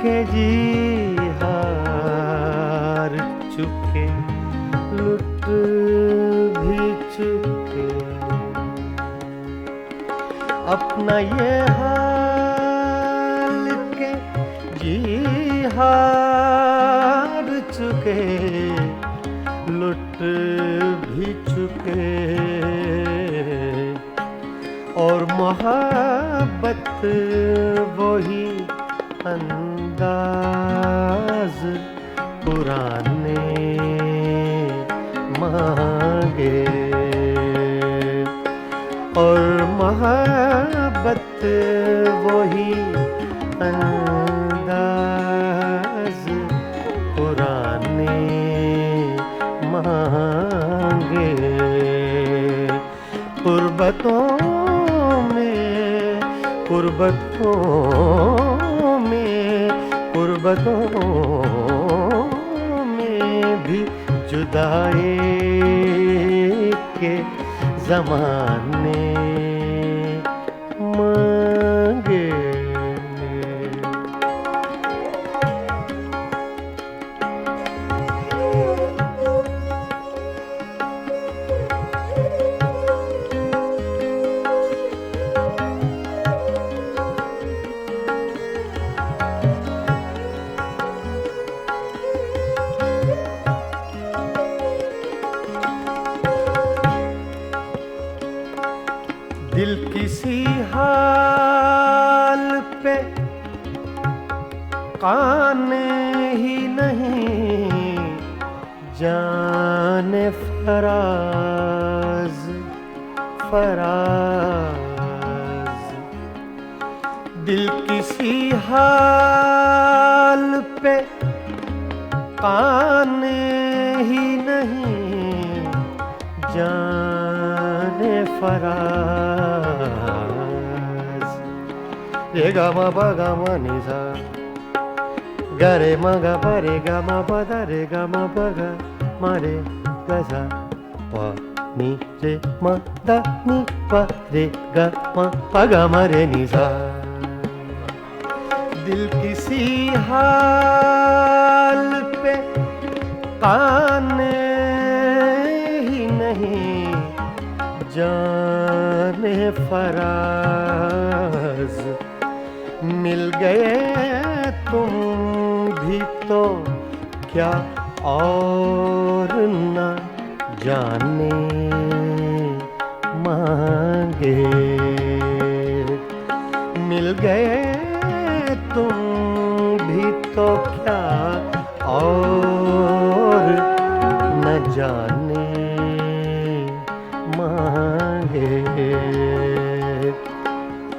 के जी हार चुके, लुट भी चुके। अपना ये हाल के जी हार चुके, लुट भी चुके। और मोहब्बत वही अंदाज पुराने मांगे, और मोहब्बत वही अंदाज पुराने मांगे। गुर्बतों में, गुर्बतों में, गुर्बतों में भी जुदाई के ज़माने मांगे। दिल किसी हाल पे काने ही नहीं, जाने फराज फराज। दिल किसी हाल पे काने ही नहीं, जाने फराज। रे गा मा पा गा मा नि सा, गा रे मा गा पा रे गा मा पा दा रे गा मा पा गा मा रे गा सा पा नि रे मा दा नि पा रे गा मा पा गा मा रे नि सा। दिल किसी हाल पे काने ही नहीं, जाने फराज मिल गए तुम भी तो क्या और न जाने मांगे। मिल गए तुम भी तो क्या और न जाने मांगे।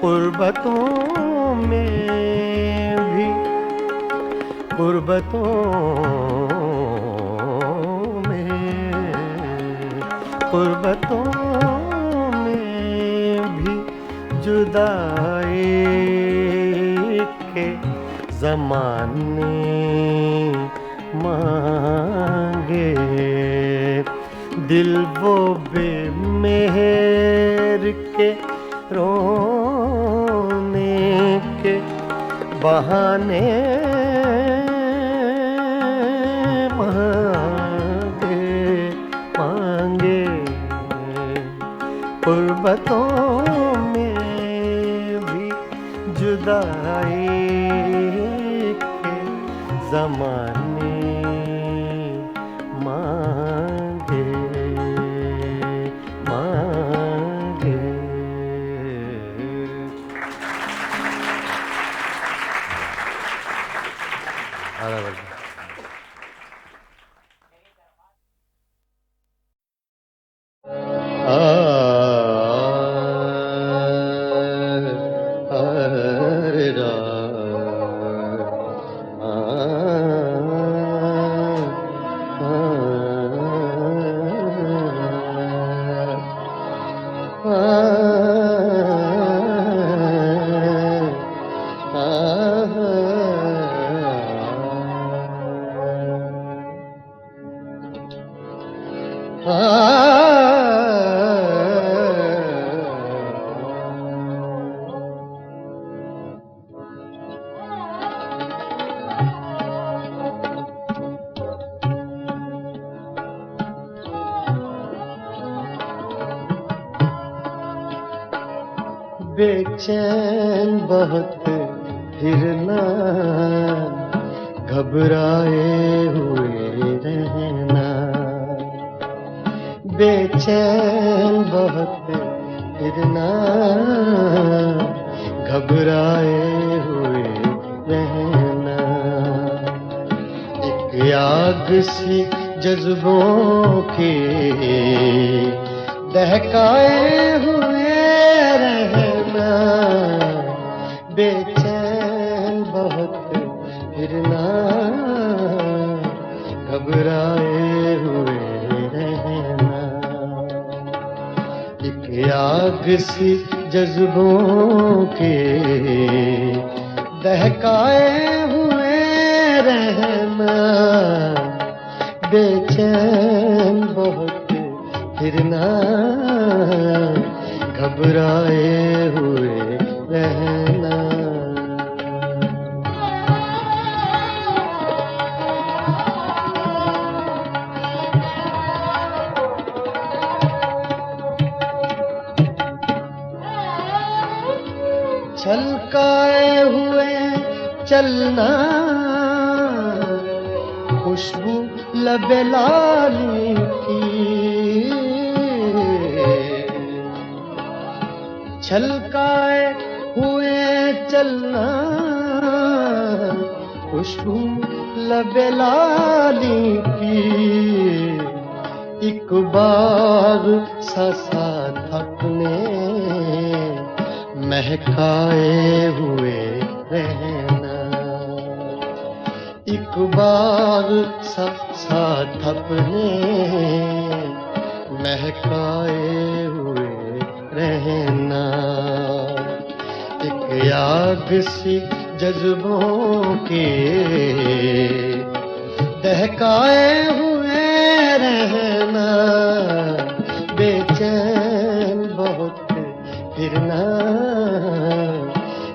गुर्बतों में भी गुर्बतों में भी जुदाई के ज़माने मांगे। दिल वो बेमेहर के रोने के बहाने मांगे। गुर्बतों में भी जुदाई के ज़माने मांगे। बेचैन बहुत फिरना, घबराए हुए रहना। बेचैन बहुत फिरना, घबराए हुए रहना। एक आग सी जज्बों की दहकाए हुए रहना। बेचैन बहुत फिरना, घबराए हुए रहना। एक आग सी जज्बों के दहकाए हुए रहना। बेचैन बहुत फिरना, घबराए हुए रहना। छलकाए हुए चलना, खुशबू लबे लाली की। छलकाए हुए चलना, खुशबू लबे लाली की। एक बार सा थकने महकाए हुए रहना। एक बार सा थकने महकाए हुए रहना। एक आग सी जज्बों के दहकाए हुए रहना। बेचैन बहुत फिरना,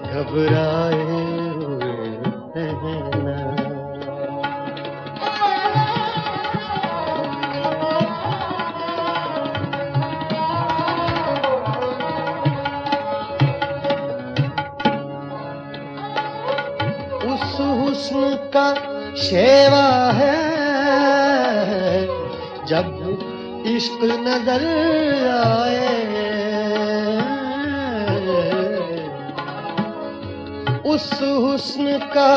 घबराए हुए रहना। का शेवा है, जब इश्क नजर आए उस हुस्न का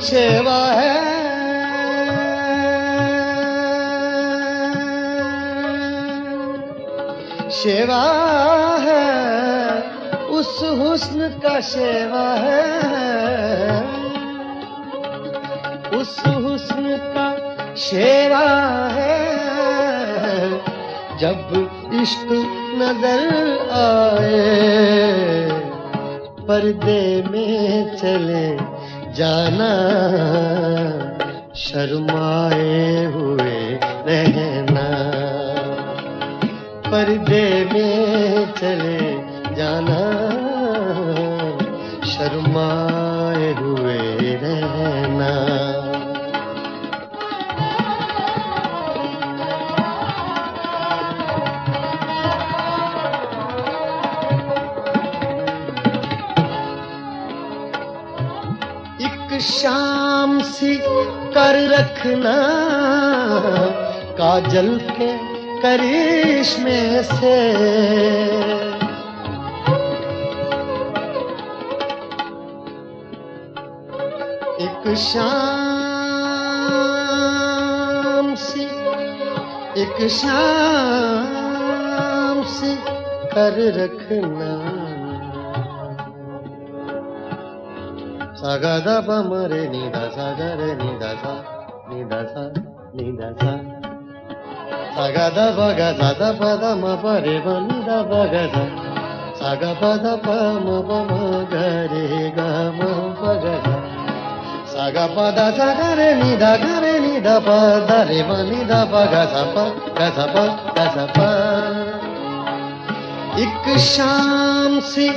शेवा है, शेवा है उस हुस्न का शेवा है, उस हुस्न का शेवा है, जब इश्क नजर आए पर्दे में चले जाना, शर्माए हुए रहना, पर्दे में चले जाना, शर्माए हुए रहना। एक शाम सी कर रखना काजल के करिश्मे से, एक शाम सी कर रखना, सागा दा पा मरे नी दा सा गा रे नी दा सा नी दा सा नी दा सा, सागा दा पा गा सा दा पा दा म प रे ब नी दा पा गा सा, सागा पा दा पा म प म ग रे गा म प गा सा, सागा पा दा सा गा रे नी दा पा दा रे ब नी दा पा गा सा पा गा सा पा गा सा पा। एक शाम सी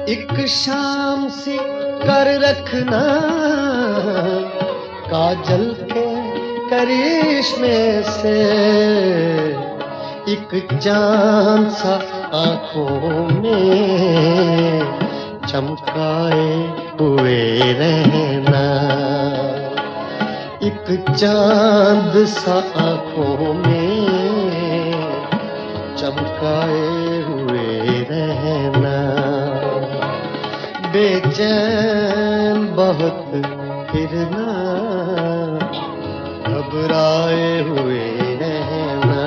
एक शाम सी कर रखना काजल के करिश्मे से, एक चांद सा आंखों में चमकाए हुए रहना, एक चांद सा आंखों में चमकाए हुए रहना, बेचैन बहुत फिरना घबराए हुए रहना।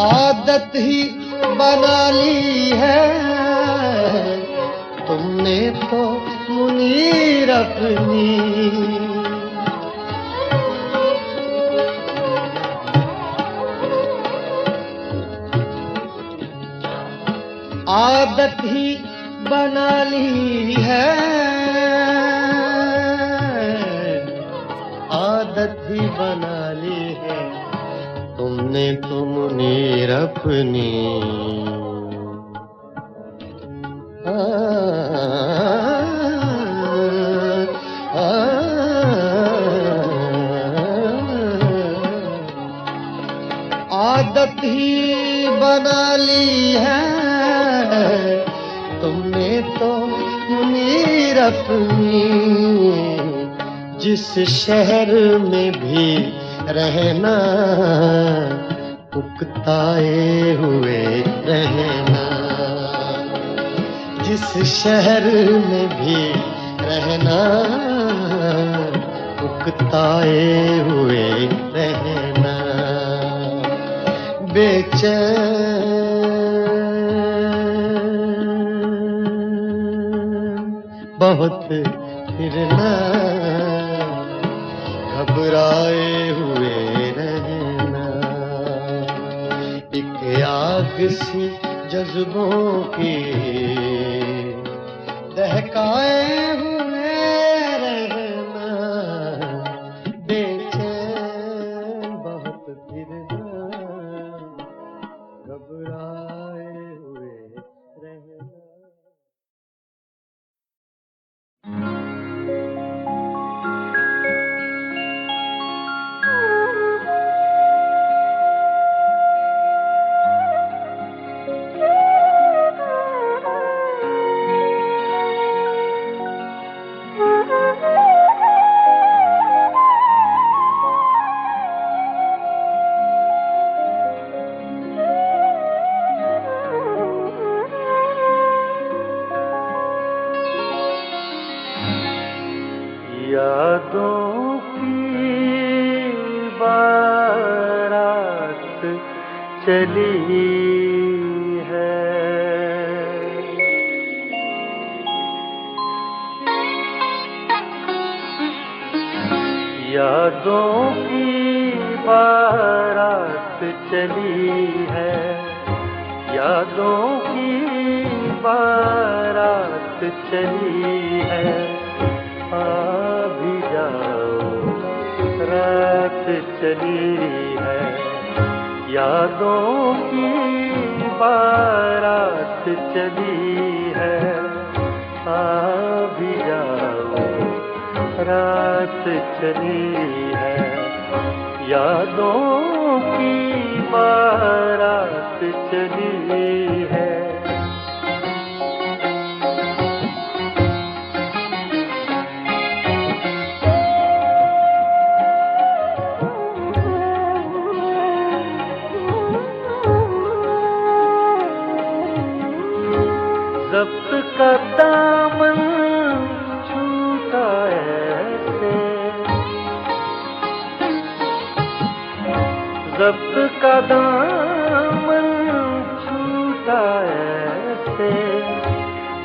आदत ही बना ली है तुमने तो मुनीर अपनी, आदत ही बना ली है, आदत ही बना ली है तुमने तो मुनीर अपनी। आदत ही बना ली है तुमने तो मुनीर अपनी, जिस शहर में भी रहना उकताए हुए रहना, जिस शहर में भी रहना उकताए हुए रहना, बेचैन बहुत फिरना घबराए हुए रहना, एक आग सी जज्बों की दहक भटकाए हुए रहना, बेचैन बहुत फिरना, घबराए हुए रहना। यादों की बारात चली है, यादों की बारात चली है, यादों की बारात चली है। आ भी जाओ रात चली है, यादों की बारात चली है। आ भी जाओ रात चली है, यादों की बारात चली है। ज़ब्त का दामन छूटा ऐसे, ज़ब्त का दामन छूटा ऐसे,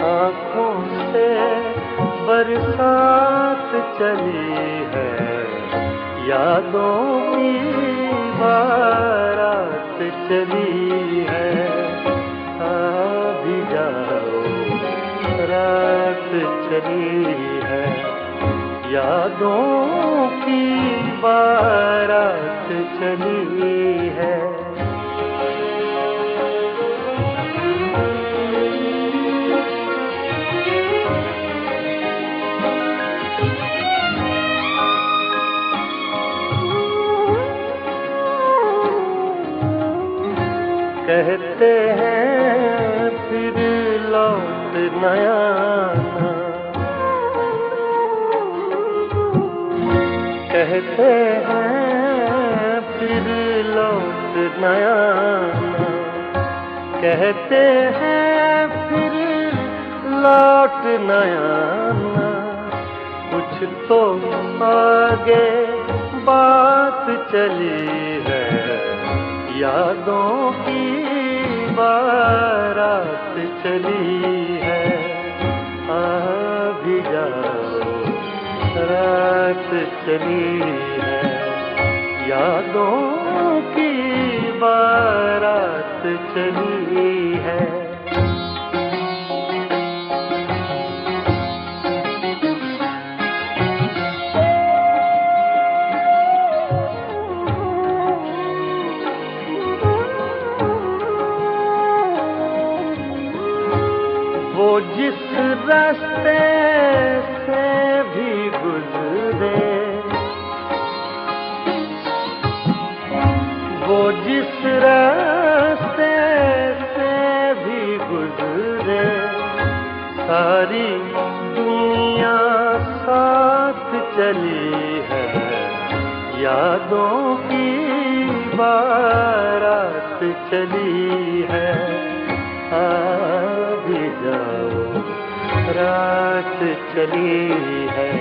आँखों से बरसात चली है, यादों की बारात चली है। आ भी जाओ रात चली है, यादों की बारात चली है। कहते हैं फिर लौट न आना, कहते हैं फिर लौट न आना, कहते हैं फिर लौट न आना। कुछ तो आगे बात चली है, यादों की बारात चली है। आ भी जाओ रात चली है, यादों की बारात चली है। वो जिस रास्ते से भी गुजरे, वो जिस रास्ते से भी गुजरे, सारी दुनिया साथ चली है, यादों की बारात चली है। आ भी जाओ रात चली है,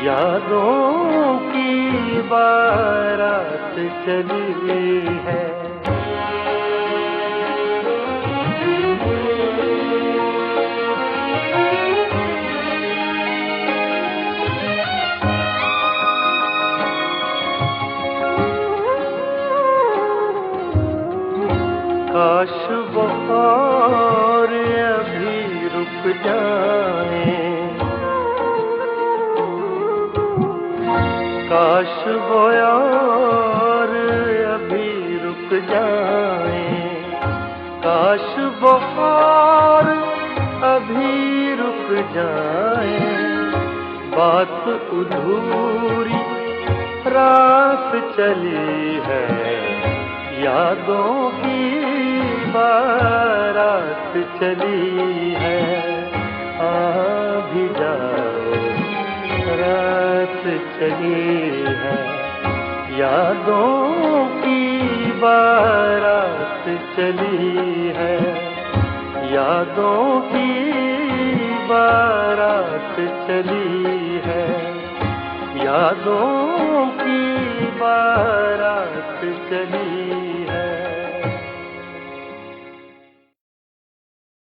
यादों की बारात चली है। काश वो और अभी रुक जाए, और अभी रुक जाएं, काश वो और अभी रुक जाएं, बात अधूरी रात चली है, यादों की बारात चली है, आ भी जाओ रात चली है, यादों की बारात चली है, यादों की बारात चली है, यादों की बारात